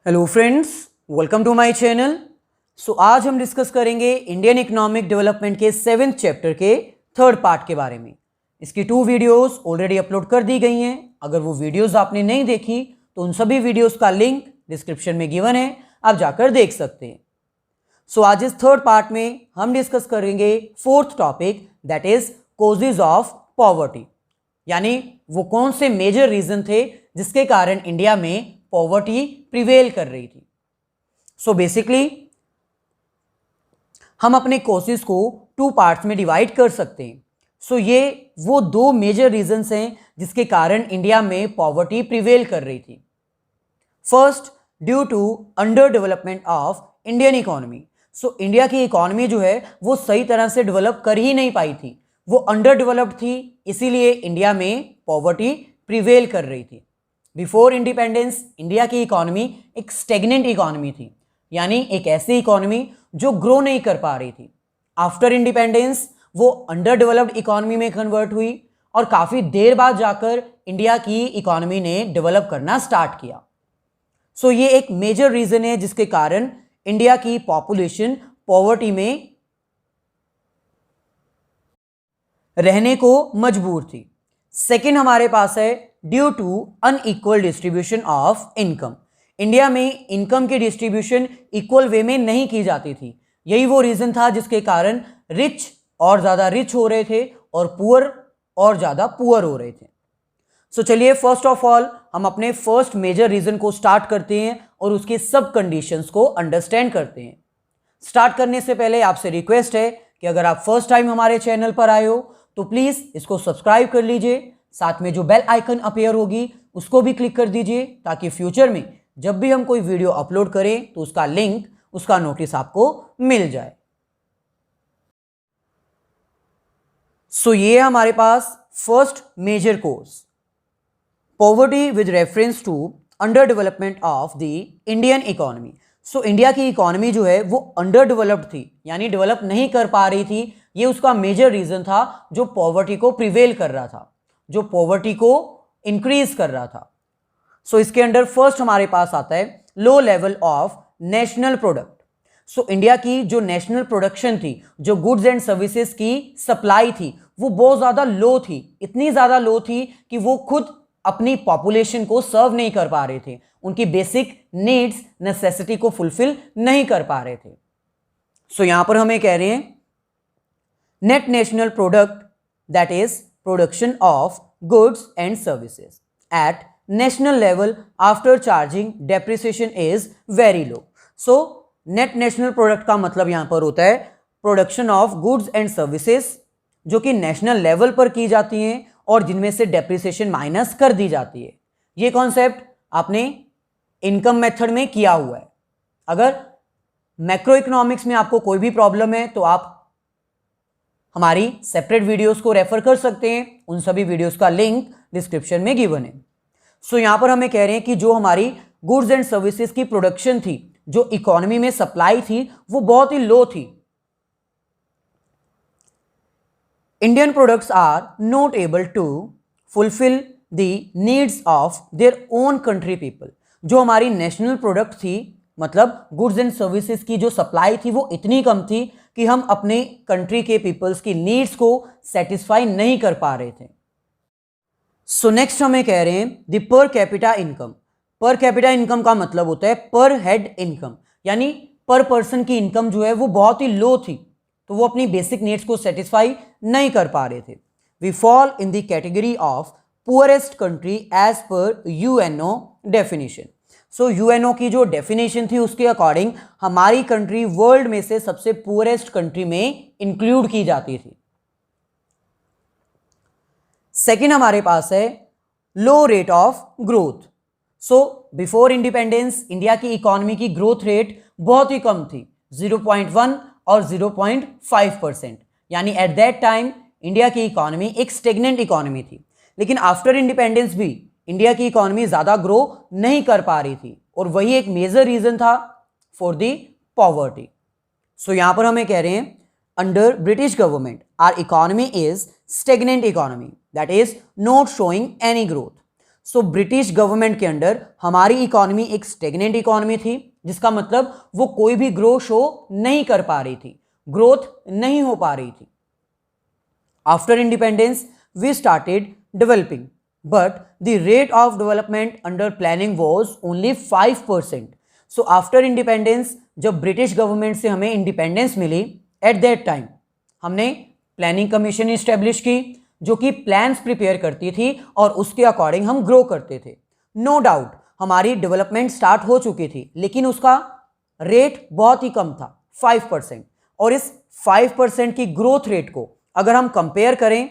Hello friends, welcome to my channel. आज हम discuss करेंगे इंडियन इकोनॉमिक डेवलपमेंट के 7th चैप्टर के 3rd पार्ट के बारे में। इसकी 2 वीडियोस ऑलरेडी अपलोड कर दी गई हैं। अगर वो वीडियोस आपने नहीं देखी तो उन सभी वीडियोस का लिंक डिस्क्रिप्शन में गिवन है, आप जाकर देख सकते हैं। आज इस 3rd पार्ट में हम डिस्कस करेंगे 4th topic, that is causes of poverty, यानी वो कौन से मेजर रीजन थे जिसके कारण इंडिया में पॉवर्टी प्रिवेल कर रही थी। बेसिकली हम अपने कोर्सेज को 2 पार्ट्स में डिवाइड कर सकते हैं। ये वो 2 मेजर रीजंस हैं जिसके कारण इंडिया में पॉवर्टी प्रिवेल कर रही थी। First, due to under development of Indian economy. India की इकोनॉमी जो है वो सही तरह से डेवलप कर ही नहीं पाई थी, वो अंडर डेवलप्ड थी, इसीलिए इंडिया में पॉवर्टी प्रिवेल कर रही थी। बिफोर इंडिपेंडेंस इंडिया की इकोनॉमी एक स्टेगनेंट इकोनॉमी थी, यानी एक ऐसी इकोनॉमी जो ग्रो नहीं कर पा रही थी। आफ्टर इंडिपेंडेंस वो अंडर डेवलप्ड इकोनॉमी में कन्वर्ट हुई और काफ़ी देर बाद जाकर इंडिया की इकोनॉमी ने डेवलप करना स्टार्ट किया। ये एक मेजर रीज़न है जिसके कारण इंडिया की पॉपुलेशन पॉवर्टी में रहने को मजबूर थी। सेकेंड हमारे पास है due to unequal distribution of income. India में इनकम की डिस्ट्रीब्यूशन इक्वल वे में नहीं की जाती थी। यही वो रीजन था जिसके कारण रिच और ज़्यादा रिच हो रहे थे और पुअर और ज़्यादा पुअर हो रहे थे। चलिए फर्स्ट ऑफ ऑल हम अपने फर्स्ट मेजर रीजन को स्टार्ट करते हैं और उसके सब कंडीशंस को अंडरस्टैंड करते हैं। स्टार्ट करने से पहले आपसे रिक्वेस्ट है कि अगर आप फर्स्ट टाइम हमारे चैनल पर आए हो तो प्लीज़ इसको सब्सक्राइब कर लीजिए, साथ में जो बेल आइकन अपीयर होगी उसको भी क्लिक कर दीजिए, ताकि फ्यूचर में जब भी हम कोई वीडियो अपलोड करें तो उसका लिंक, उसका नोटिस आपको मिल जाए। ये हमारे पास first major cause, poverty with reference to under development of the Indian economy. India की इकोनॉमी जो है वो अंडर डेवलप्ड थी, यानी डेवलप नहीं कर पा रही थी। ये उसका मेजर रीजन था जो पॉवर्टी को प्रिवेल कर रहा था, जो पॉवर्टी को इंक्रीज कर रहा था। इसके अंडर फर्स्ट हमारे पास आता है लो level of national product. India की जो नेशनल प्रोडक्शन थी, जो गुड्स एंड सर्विसेज की सप्लाई थी, वो बहुत ज़्यादा लो थी। इतनी ज़्यादा लो थी कि वो खुद अपनी पॉपुलेशन को सर्व नहीं कर पा रहे थे, उनकी बेसिक नीड्स, नेसेसिटी को फुलफिल नहीं कर पा रहे थे। यहां पर हमें कह रहे हैं net national product, that is production of goods and services at national level after charging depreciation is very low. Net national product का मतलब यहां पर होता है production of goods and services जो कि नेशनल लेवल पर की जाती हैं और जिनमें से डेप्रिसिएशन माइनस कर दी जाती है। ये कॉन्सेप्ट आपने इनकम मेथड में किया हुआ है। अगर मैक्रो इकोनॉमिक्स में आपको कोई भी प्रॉब्लम है तो आप हमारी सेपरेट वीडियोस को रेफर कर सकते हैं, उन सभी वीडियोस का लिंक डिस्क्रिप्शन में गिवन है। यहां पर हमें कह रहे हैं कि जो हमारी गुड्स एंड सर्विसेज की प्रोडक्शन थी, जो इकोनॉमी में सप्लाई थी, वो बहुत ही लो थी। Indian products are not able to fulfil the needs of their own country people. जो हमारी नेशनल प्रोडक्ट थी, मतलब गुड्स एंड सर्विसेज की जो सप्लाई थी, वो इतनी कम थी कि हम अपने कंट्री के पीपल्स की नीड्स को सेटिस्फाई नहीं कर पा रहे थे। नेक्स्ट हमें कह रहे हैं the per capita income. Per capita income का मतलब होता है पर हेड इनकम, यानी पर पर्सन की इनकम जो है वो बहुत ही लो थी, तो वो अपनी बेसिक नीड्स को सेटिस्फाई नहीं कर पा रहे थे। We fall in the category of poorest country as per UNO definition. UNO की जो डेफिनेशन थी उसके अकॉर्डिंग हमारी कंट्री वर्ल्ड में से सबसे पुअरेस्ट कंट्री में इंक्लूड की जाती थी। सेकेंड हमारे पास है low rate of growth. Before independence India की इकोनॉमी की ग्रोथ रेट बहुत ही कम थी, 0.1 और 0.5%, यानी एट दैट टाइम इंडिया की इकोनॉमी एक स्टेगनेंट इकोनॉमी थी। लेकिन आफ्टर इंडिपेंडेंस भी इंडिया की इकोनॉमी ज़्यादा ग्रो नहीं कर पा रही थी और वही एक मेजर रीज़न था फॉर दी पॉवर्टी। यहां पर हमें कह रहे हैं under British government our economy is stagnant economy, that is not showing any growth. So British government के अंडर हमारी इकोनॉमी एक स्टेगनेंट इकोनॉमी थी, जिसका मतलब वो कोई भी ग्रो शो नहीं कर पा रही थी, ग्रोथ नहीं हो पा रही थी. After independence we started developing, but the rate of development under planning was only 5%. So after independence, जब ब्रिटिश गवर्नमेंट से हमें इंडिपेंडेंस मिली, एट दैट टाइम हमने प्लानिंग कमीशन इस्टेब्लिश की जो कि प्लान्स प्रिपेयर करती थी और उसके अकॉर्डिंग हम ग्रो करते थे. नो डाउट हमारी डेवलपमेंट स्टार्ट हो चुकी थी, लेकिन उसका रेट बहुत ही कम था, 5%. और इस 5% की ग्रोथ रेट को अगर हम कंपेयर करें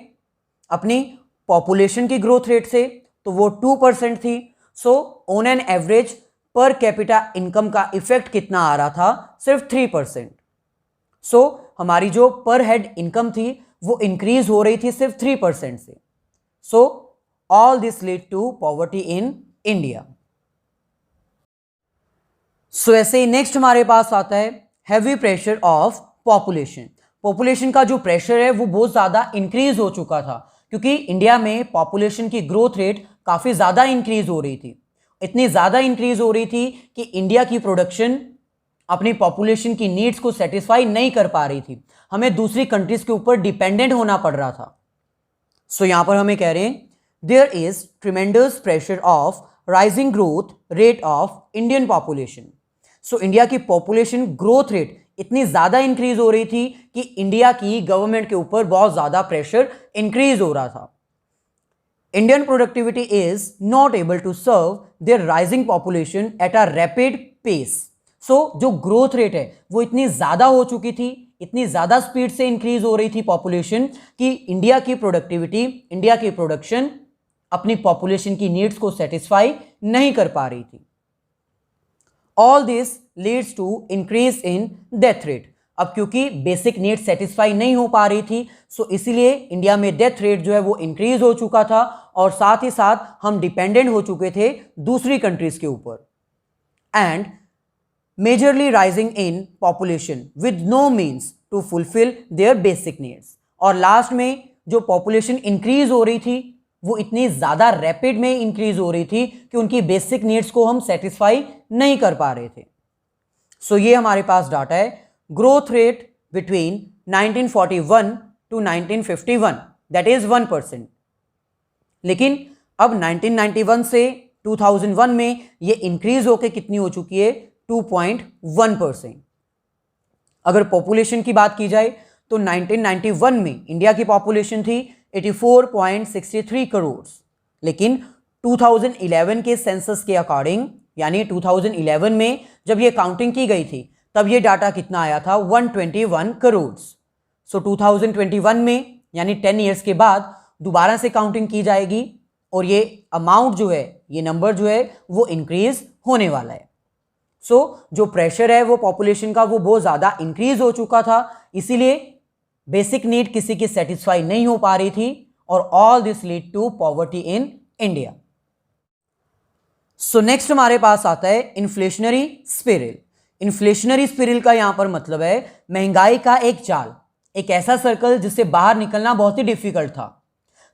अपनी पॉपुलेशन की ग्रोथ रेट से, तो वो 2% थी. So on an average per capita income का इफेक्ट कितना आ रहा था? सिर्फ 3%. सो हमारी जो पर हेड इनकम थी वो इंक्रीज हो रही थी सिर्फ 3% से. So all this lead to poverty in India. So ऐसे ही नेक्स्ट हमारे पास आता है heavy pressure of population. Population का जो प्रेशर है वो बहुत ज़्यादा इंक्रीज हो चुका था, क्योंकि इंडिया में पॉपुलेशन की ग्रोथ रेट काफ़ी ज़्यादा इंक्रीज हो रही थी. इतनी ज़्यादा इंक्रीज हो रही थी कि इंडिया की प्रोडक्शन अपनी पॉपुलेशन की नीड्स को सेटिस्फाई नहीं कर पा रही थी, हमें दूसरी कंट्रीज के ऊपर डिपेंडेंट होना पड़ रहा था. सो यहाँ पर हमें कह रहे हैं there is tremendous pressure of rising growth rate of Indian population. So India की पॉपुलेशन ग्रोथ रेट इतनी ज़्यादा इंक्रीज हो रही थी कि इंडिया की गवर्नमेंट के ऊपर बहुत ज़्यादा प्रेशर इंक्रीज हो रहा था. Indian productivity is not able to serve their rising population at a rapid pace. So जो ग्रोथ रेट है वो इतनी ज़्यादा हो चुकी थी, इतनी ज़्यादा स्पीड से इंक्रीज हो रही थी पॉपुलेशन कि इंडिया की प्रोडक्टिविटी, इंडिया की प्रोडक्शन अपनी पॉपुलेशन की नीड्स को सेटिस्फाई नहीं कर पा रही थी. All this leads to increase in death rate. अब क्योंकि बेसिक नीड सेटिस्फाई नहीं हो पा रही थी, सो इसीलिए इंडिया में डेथ रेट जो है वो इंक्रीज हो चुका था और साथ ही साथ हम डिपेंडेंट हो चुके थे दूसरी कंट्रीज के ऊपर. And majorly rising in population with no means to fulfil their basic needs. और लास्ट में जो पॉपुलेशन इंक्रीज हो रही थी वो इतनी ज़्यादा रैपिड में इंक्रीज हो रही थी कि उनकी बेसिक नीड्स को हम सेटिस्फाई नहीं कर पा रहे थे. सो ये हमारे पास डाटा है growth rate between 1941 to 1951, that is 1%. लेकिन अब 1991 से 2001 में ये इंक्रीज होकर कितनी हो चुकी है? 2.1%. अगर पॉपुलेशन की बात की जाए तो 1991 में इंडिया की पॉपुलेशन थी 84.63 करोड़, लेकिन 2011 के सेंसस के अकॉर्डिंग, यानी 2011 में जब ये काउंटिंग की गई थी तब ये डाटा कितना आया था? 121 करोड़. सो 2021 में यानी 10 ईयर्स के बाद दोबारा से काउंटिंग की जाएगी और ये अमाउंट जो है, ये नंबर जो है वो इंक्रीज होने वाला है. सो जो प्रेशर है वो पॉपुलेशन का वो बहुत ज़्यादा इंक्रीज हो चुका था, इसीलिए बेसिक नीड किसी की सेटिस्फाई नहीं हो पा रही थी और all this lead to poverty in India. So next हमारे पास आता है इन्फ्लेशनरी स्पिरिल. इन्फ्लेशनरी स्पिरिल का यहां पर मतलब है महंगाई का एक जाल, एक ऐसा सर्कल जिससे बाहर निकलना बहुत ही डिफिकल्ट था.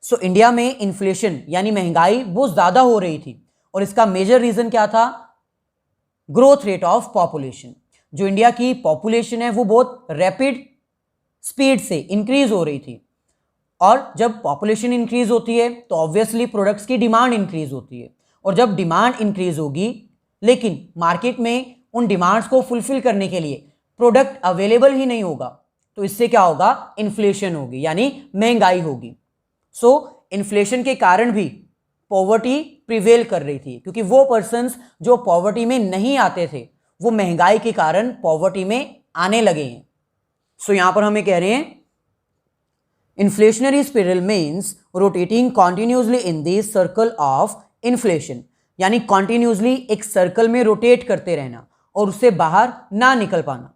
सो इंडिया में इन्फ्लेशन यानी महंगाई बहुत ज़्यादा हो रही थी और इसका मेजर रीज़न क्या था? Growth rate of population. जो इंडिया की पॉपुलेशन है वो बहुत रैपिड स्पीड से इंक्रीज हो रही थी और जब पॉपुलेशन इंक्रीज होती है तो ऑब्वियसली प्रोडक्ट्स की डिमांड इंक्रीज होती है और जब डिमांड इंक्रीज होगी लेकिन मार्केट में उन डिमांड्स को फुलफिल करने के लिए प्रोडक्ट अवेलेबल ही नहीं होगा तो इससे क्या होगा? इन्फ्लेशन होगी यानी महंगाई होगी. सो इन्फ्लेशन के कारण भी पॉवर्टी प्रिवेल कर रही थी क्योंकि वो पर्सन्स जो पॉवर्टी में नहीं आते थे वो महंगाई के कारण पॉवर्टी में आने लगे हैं. सो यहां पर हमें कह रहे हैं inflationary spiral means rotating continuously in the circle of inflation, यानी कॉन्टिन्यूसली एक सर्कल में रोटेट करते रहना और उससे बाहर ना निकल पाना.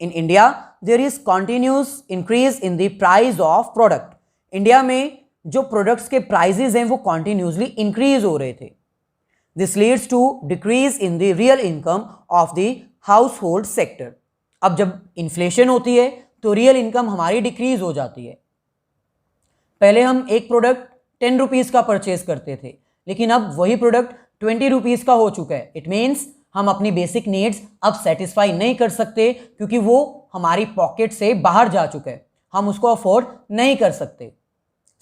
In India there is continuous increase in the price of product. India में जो प्रोडक्ट्स के प्राइजेज हैं वो कॉन्टिन्यूसली इंक्रीज हो रहे थे. This leads to decrease in the real income of the household sector. अब जब इन्फ्लेशन होती है तो रियल इनकम हमारी डिक्रीज हो जाती है. पहले हम एक प्रोडक्ट 10 रुपीज़ का परचेज करते थे, लेकिन अब वही प्रोडक्ट 20 रुपीज़ का हो चुका है। इट मीन्स हम अपनी बेसिक नीड्स अब सेटिस्फाई नहीं कर सकते क्योंकि वो हमारी पॉकेट से बाहर जा चुका है, हम उसको अफोर्ड नहीं कर सकते।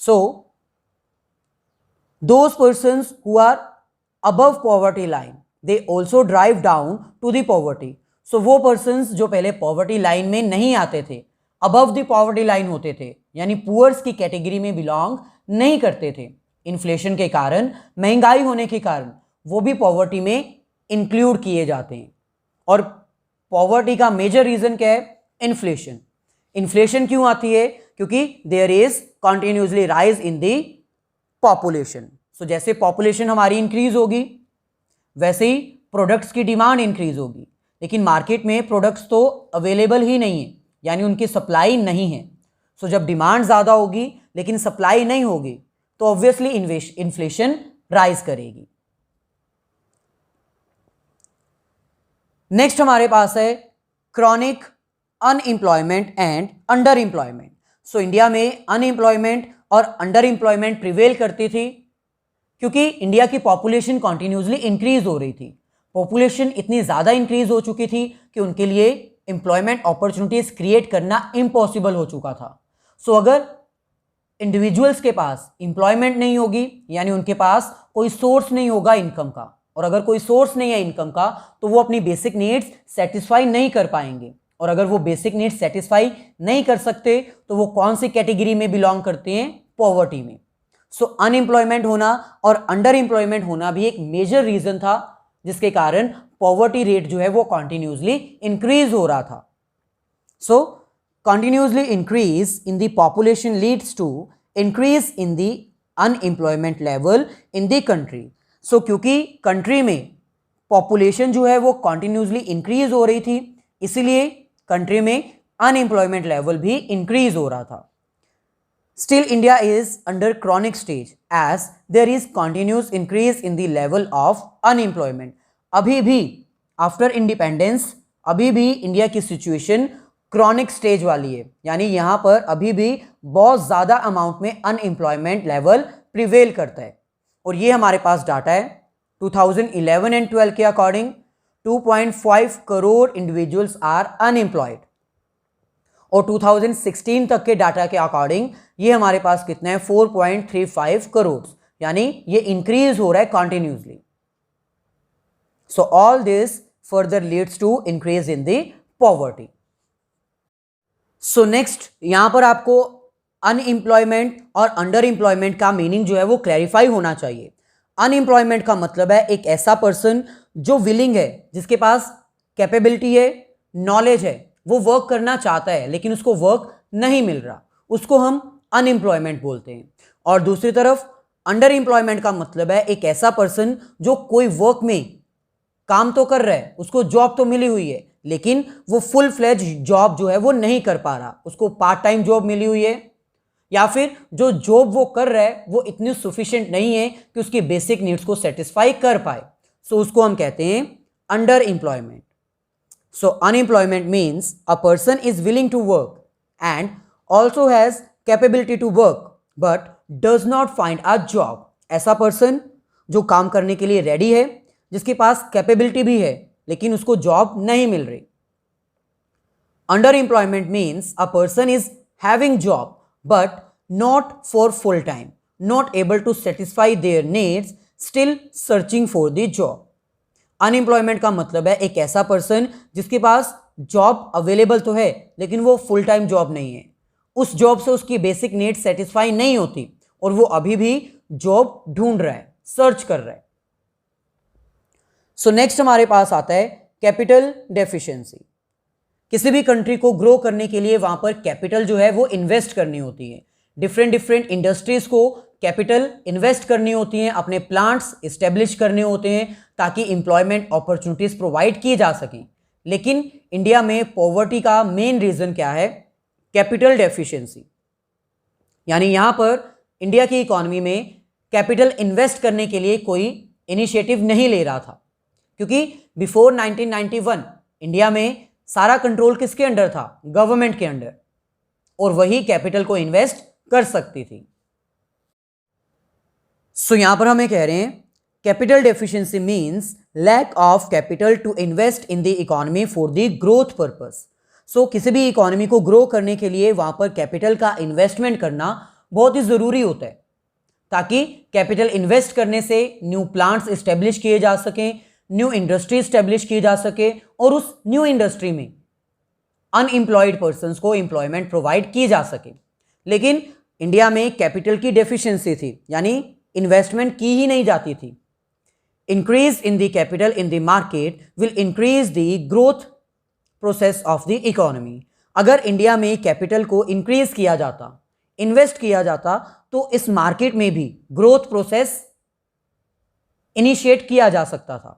So those persons who are above poverty line they also drive down to the poverty. So वो पर्सन्स जो पहले पॉवर्टी लाइन में नहीं आते थे, अबव द पॉवर्टी लाइन होते थे, यानी पुअर्स की कैटेगरी में बिलोंग नहीं करते थे, इन्फ्लेशन के कारण, महंगाई होने के कारण वो भी पॉवर्टी में इंक्लूड किए जाते हैं। और पॉवर्टी का मेजर रीजन क्या है? इन्फ्लेशन। इन्फ्लेशन क्यों आती है? क्योंकि there is continuously rise in the population. So जैसे पॉपुलेशन हमारी इंक्रीज होगी वैसे ही प्रोडक्ट्स की डिमांड इंक्रीज होगी, लेकिन मार्केट में प्रोडक्ट्स तो अवेलेबल ही नहीं है, यानी उनकी सप्लाई नहीं है। सो जब डिमांड ज़्यादा होगी लेकिन सप्लाई नहीं होगी तो ऑब्वियसली इन्फ्लेशन राइज करेगी। नेक्स्ट हमारे पास है chronic unemployment and under employment. So India में अनएम्प्लॉयमेंट और अंडर एम्प्लॉयमेंट प्रिवेल करती थी क्योंकि इंडिया की पॉपुलेशन कॉन्टिन्यूसली इंक्रीज हो रही थी। पॉपुलेशन इतनी ज़्यादा इंक्रीज हो चुकी थी कि उनके लिए एम्प्लॉयमेंट अपॉर्चुनिटीज़ क्रिएट करना इम्पॉसिबल हो चुका था। सो अगर इंडिविजुअल्स के पास एम्प्लॉयमेंट नहीं होगी, यानी उनके पास कोई सोर्स नहीं होगा इनकम का, और अगर कोई सोर्स नहीं है इनकम का तो वो अपनी बेसिक नीड्स सेटिस्फाई नहीं कर पाएंगे, और अगर वो बेसिक नीड्स सेटिस्फाई नहीं कर सकते तो वो कौन सी कैटेगरी में बिलोंग करते हैं? पॉवर्टी में। सो अनएम्प्लॉयमेंट होना और अंडर एम्प्लॉयमेंट होना भी एक मेजर रीजन था जिसके कारण पॉवर्टी रेट जो है वो कॉन्टिन्यूसली इंक्रीज हो रहा था। सो continuously increase in the population leads to increase in the unemployment level in the country. So क्योंकि कंट्री में पॉपुलेशन जो है वो कंटिन्यूसली इंक्रीज हो रही थी, इसीलिए कंट्री में अनएम्प्लॉयमेंट लेवल भी इंक्रीज हो रहा था। Still India is under chronic stage as there is continuous increase in the level of unemployment. अभी भी आफ्टर इंडिपेंडेंस अभी भी इंडिया की सिचुएशन क्रॉनिक स्टेज वाली है, यानी यहाँ पर अभी भी बहुत ज़्यादा अमाउंट में अनएम्प्लॉयमेंट लेवल प्रिवेल करता है। और ये हमारे पास डाटा है 2011 एंड 12 के according 2.5 crore individuals are unemployed, और 2016 तक के डाटा के अकॉर्डिंग ये हमारे पास कितना है? 4.35 करोड़, यानी ये इंक्रीज हो रहा है continuously. So all this further leads to increase in the poverty. So next यहां पर आपको अनएम्प्लॉयमेंट और अंडर एम्प्लॉयमेंट का मीनिंग जो है वो क्लैरिफाई होना चाहिए। अनएम्प्लॉयमेंट का मतलब है एक ऐसा पर्सन जो विलिंग है, जिसके पास कैपेबिलिटी है, नॉलेज है, वो वर्क करना चाहता है लेकिन उसको वर्क नहीं मिल रहा, उसको हम अनएम्प्लॉयमेंट बोलते हैं। और दूसरी तरफ अंडर एम्प्लॉयमेंट का मतलब है एक ऐसा पर्सन जो कोई वर्क में काम तो कर रहा है, उसको जॉब तो मिली हुई है लेकिन वो फुल फ्लेज जॉब जो है वो नहीं कर पा रहा, उसको पार्ट टाइम जॉब मिली हुई है, या फिर जो जॉब वो कर रहा है वो इतनी सफिशिएंट नहीं है कि उसकी बेसिक नीड्स को सेटिस्फाई कर पाए। सो उसको हम कहते हैं under employment. So unemployment means a person is willing to work and also has capability to work but does not find a job. ऐसा पर्सन जो काम करने के लिए रेडी है, जिसके पास कैपेबिलिटी भी है लेकिन उसको जॉब नहीं मिल रही। Under employment means a person is having job but not for full time, not able to satisfy their needs, still searching for the job. Unemployment का मतलब है एक ऐसा पर्सन जिसके पास जॉब अवेलेबल तो है लेकिन वो फुल टाइम जॉब नहीं है, उस जॉब से उसकी बेसिक नीड्स सेटिस्फाई नहीं होती और वो अभी भी जॉब ढूंढ रहा है, सर्च कर रहा है। सो नेक्स्ट हमारे पास आता है कैपिटल डेफिशिएंसी। किसी भी कंट्री को ग्रो करने के लिए वहां पर कैपिटल जो है वो इन्वेस्ट करनी होती है। डिफरेंट इंडस्ट्रीज को कैपिटल इन्वेस्ट करनी होती हैं, अपने प्लांट्स इस्टेब्लिश करने होते हैं ताकि एम्प्लॉयमेंट अपॉर्चुनिटीज प्रोवाइड किए जा सकें। लेकिन इंडिया में पॉवर्टी का मेन रीजन क्या है? Capital deficiency. यानी यहां पर इंडिया की इकोनॉमी में कैपिटल इन्वेस्ट करने के लिए कोई इनिशिएटिव नहीं ले रहा था, क्योंकि बिफोर 1991 इंडिया में सारा कंट्रोल किसके अंडर था? गवर्नमेंट के अंडर, और वही कैपिटल को इन्वेस्ट कर सकती थी। सो यहां पर हमें कह रहे हैं capital deficiency means lack of capital to invest in the economy for the growth purpose. So किसी भी इकोनॉमी को ग्रो करने के लिए वहां पर कैपिटल का इन्वेस्टमेंट करना बहुत ही जरूरी होता है, ताकि कैपिटल इन्वेस्ट करने से न्यू प्लांट्स इस्टेब्लिश किए जा सकें, न्यू इंडस्ट्री इस्टेब्लिश की जा सके और उस न्यू इंडस्ट्री में अनएम्प्लॉयड पर्संस को एम्प्लॉयमेंट प्रोवाइड की जा सके। लेकिन इंडिया में कैपिटल की डेफिशिएंसी थी, यानी इन्वेस्टमेंट की ही नहीं जाती थी। Increase in the capital in the market will increase the growth process of the economy. अगर इंडिया में कैपिटल को इंक्रीज किया जाता, इन्वेस्ट किया जाता, तो इस मार्केट में भी ग्रोथ प्रोसेस इनिशिएट किया जा सकता था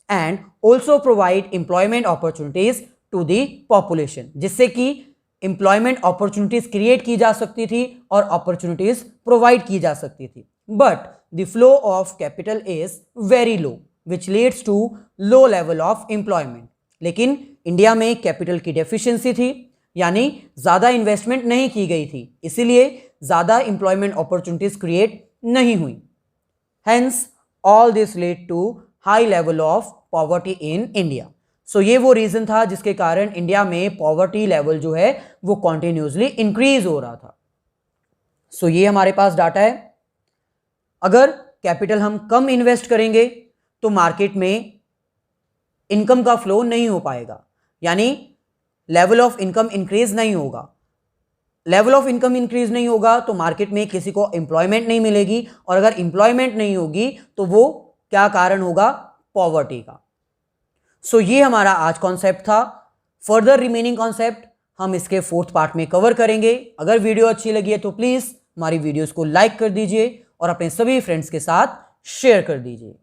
and also provide employment opportunities to the population, जिससे कि एम्प्लॉयमेंट अपॉर्चुनिटीज क्रिएट की जा सकती थी और अपॉर्चुनिटीज प्रोवाइड की जा सकती थी। But the flow of capital is very low which leads to low level of employment. लेकिन इंडिया में कैपिटल की डेफिशिएंसी थी, यानी ज़्यादा इन्वेस्टमेंट नहीं की गई थी, इसीलिए ज़्यादा एम्प्लॉयमेंट अपॉर्चुनिटीज क्रिएट नहीं हुई। Hence all this lead to high level of poverty in India. So ये वो रीज़न था जिसके कारण इंडिया में पॉवर्टी लेवल जो है वो कॉन्टिन्यूसली इंक्रीज हो रहा था। सो ये हमारे पास डाटा है। अगर कैपिटल हम कम इन्वेस्ट करेंगे तो मार्केट में इनकम का फ्लो नहीं हो पाएगा, यानी लेवल ऑफ इनकम इंक्रीज नहीं होगा। लेवल ऑफ इनकम इंक्रीज नहीं होगा तो मार्केट में किसी को एम्प्लॉयमेंट नहीं मिलेगी, और अगर एम्प्लॉयमेंट नहीं होगी तो वो क्या कारण होगा? पॉवर्टी का। सो ये हमारा आज कॉन्सेप्ट था। फर्दर रिमेनिंग कॉन्सेप्ट हम इसके 4th पार्ट में कवर करेंगे। अगर वीडियो अच्छी लगी है तो प्लीज़ हमारी वीडियोस को लाइक कर दीजिए और अपने सभी फ्रेंड्स के साथ शेयर कर दीजिए।